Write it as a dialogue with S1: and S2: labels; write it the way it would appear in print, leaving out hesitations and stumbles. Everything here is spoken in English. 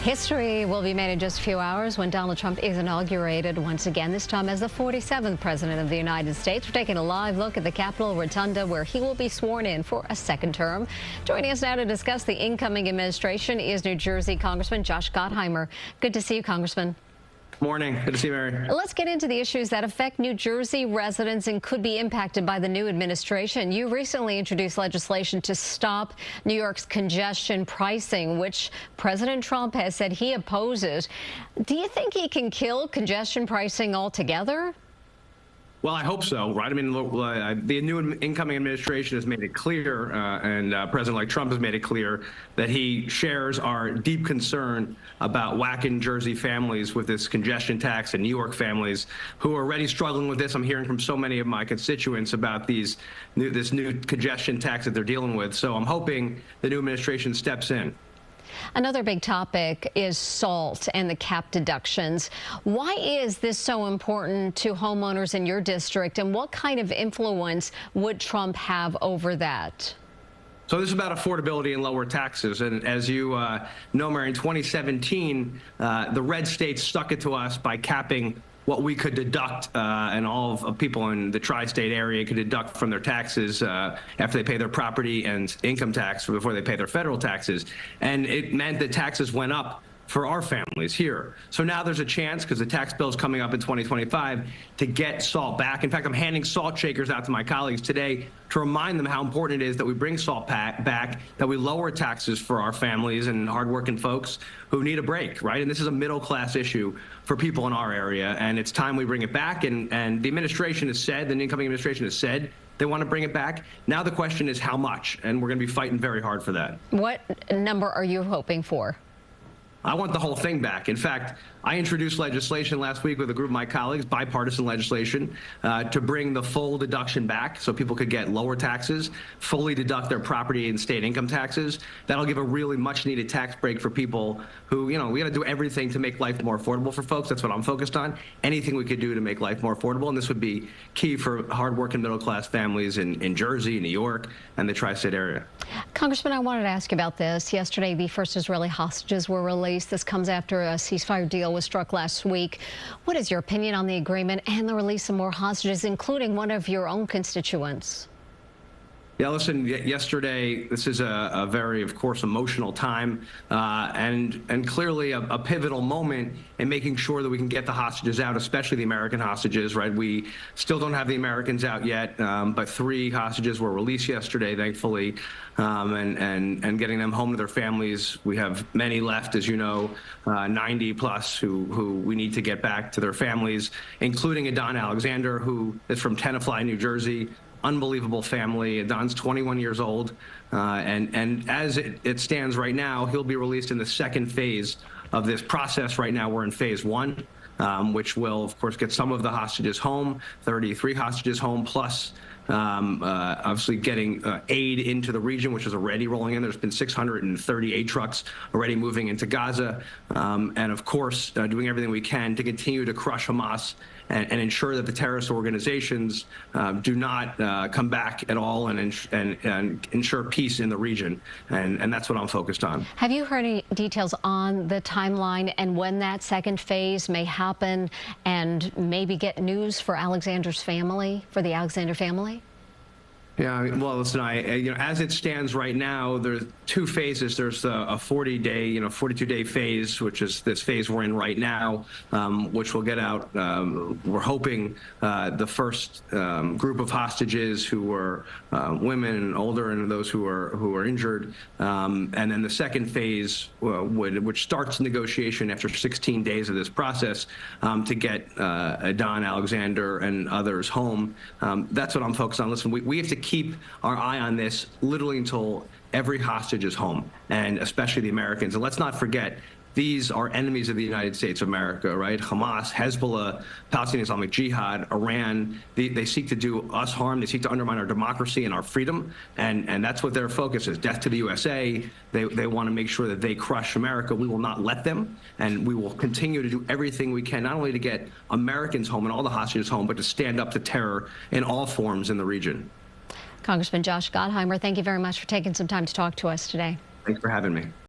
S1: History will be made in just a few hours when Donald Trump is inaugurated once again, this time as the 47th president of the United States. We're taking a live look at the Capitol Rotunda, where he will be sworn in for a second term. Joining us now to discuss the incoming administration is New Jersey Congressman Josh Gottheimer. Good to see you, Congressman.
S2: Morning. Good to see you, Mary.
S1: Let's get into the issues that affect New Jersey residents and could be impacted by the new administration. You recently introduced legislation to stop New York's congestion pricing, which President Trump has said he opposes. Do you think he can kill congestion pricing altogether?
S2: Well, I hope so, right? I mean, the new incoming administration has made it clear, and President-elect Trump has made it clear that he shares our deep concern about whacking Jersey families with this congestion tax and New York families who are already struggling with this. I'm hearing from so many of my constituents about this new congestion tax that they're dealing with. So I'm hoping the new administration steps in.
S1: Another big topic is SALT and the cap deductions. Why is this so important to homeowners in your district, and what kind of influence would Trump have over that?
S2: So this is about affordability and lower taxes. And as you know, Mary, in 2017, the red states stuck it to us by capping what we could deduct, and all of people in the tri-state area could deduct from their taxes after they pay their property and income tax before they pay their federal taxes. And it meant that taxes went up for our families here. So now there's a chance, because the tax bill is coming up in 2025, to get SALT back. In fact, I'm handing SALT shakers out to my colleagues today to remind them how important it is that we bring SALT back, that we lower taxes for our families and hardworking folks who need a break, right? And this is a middle-class issue for people in our area, and it's time we bring it back. And the administration has said, the incoming administration has said, they want to bring it back. Now the question is how much, and we're going to be fighting very hard for that.
S1: What number are you hoping for?
S2: I want the whole thing back. In fact, I introduced legislation last week with a group of my colleagues, bipartisan legislation, to bring the full deduction back so people could get lower taxes, fully deduct their property and state income taxes. That'll give a really much needed tax break for people who, we got to do everything to make life more affordable for folks. That's what I'm focused on. Anything we could do to make life more affordable. And this would be key for hardworking middle class families in Jersey, New York, and the tri-state area.
S1: Congressman, I wanted to ask you about this. Yesterday, the first Israeli hostages were released. This comes after a ceasefire deal was struck last week. What is your opinion on the agreement and the release of more hostages, including one of your own constituents?
S2: Yeah, listen, yesterday, this is a very, of course, emotional time, and clearly a pivotal moment in making sure that we can get the hostages out, especially the American hostages, right? We still don't have the Americans out yet, but 3 hostages were released yesterday, thankfully, and getting them home to their families. We have many left, as you know, 90 plus who we need to get back to their families, including Adon Alexander, who is from Tenafly, New Jersey. Unbelievable family. Adon's 21 years old, and as it stands right now, he'll be released in the second phase of this process. Right now, we're in phase 1, which will, of course, get some of the hostages home, 33 hostages home, plus obviously getting aid into the region, which is already rolling in. There's been 638 trucks already moving into Gaza, and of course, doing everything we can to continue to crush Hamas and ensure that the terrorist organizations do not come back at all, and ensure peace in the region. And that's what I'm focused on.
S1: Have you heard any details on the timeline and when that second phase may happen, and maybe get news for Alexander's family, for the Alexander family?
S2: Yeah, well, listen, as it stands right now, there's 2 phases. There's a 40-day, 42-day phase, which is this phase we're in right now, which will get out. We're hoping the first group of hostages who were women and older, and those who are injured, and then the second phase, which starts negotiation after 16 days of this process, to get Adon Alexander and others home. That's what I'm focused on. Listen, we have to keep our eye on this literally until every hostage is home, and especially the Americans. And let's not forget, these are enemies of the United States of America, right? Hamas, Hezbollah, Palestinian Islamic Jihad, Iran, they seek to do us harm. They seek to undermine our democracy and our freedom. And that's what their focus is. Death to the USA. They want to make sure that they crush America. We will not let them. And we will continue to do everything we can, not only to get Americans home and all the hostages home, but to stand up to terror in all forms in the region.
S1: Congressman Josh Gottheimer, thank you very much for taking some time to talk to us today.
S2: Thanks for having me.